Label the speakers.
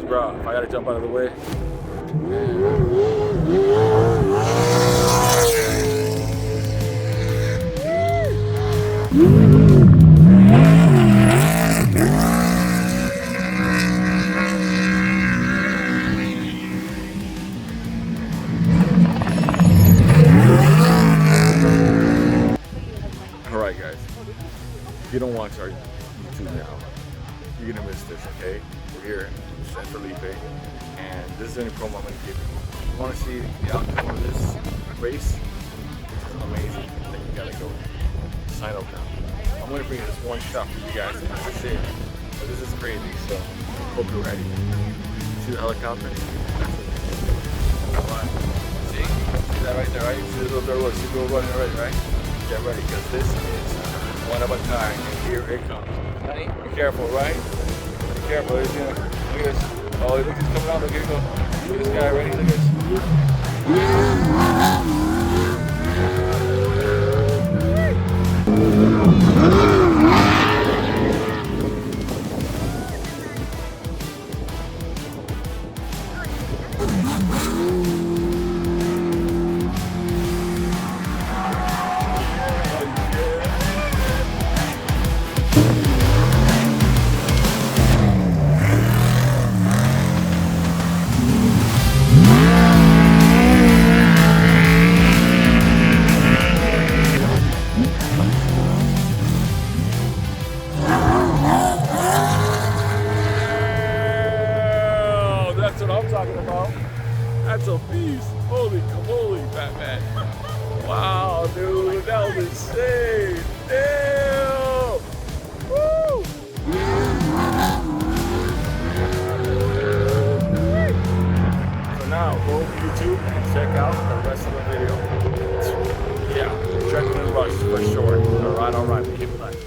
Speaker 1: bro, if I gotta jump out of the way. Alright guys, if you don't watch our YouTube now, you're gonna miss this, okay? We're here in San Felipe, and this is the only promo I'm gonna give you. If you wanna see the outcome of this race, which is amazing, then you gotta go sign up now. I'm gonna bring this one shot for you guys, and that's it. But this is crazy, so hope you're ready. See the helicopter? Alright. See that right there, right? See the little girl, see the girl running already, right? Get ready, because this is one of a kind, and here it comes. Honey, be careful, right? Be careful. Look at this. Oh, look, he's coming out. Look at go. Look at this guy. Ready? Look at this. That's what I'm talking about. That's a beast. Holy camoli, Batman. Wow, dude, that was insane. Damn. Woo. So now go to YouTube and check out the rest of the video. Yeah, adrenaline rush for sure. All right, we keep it live.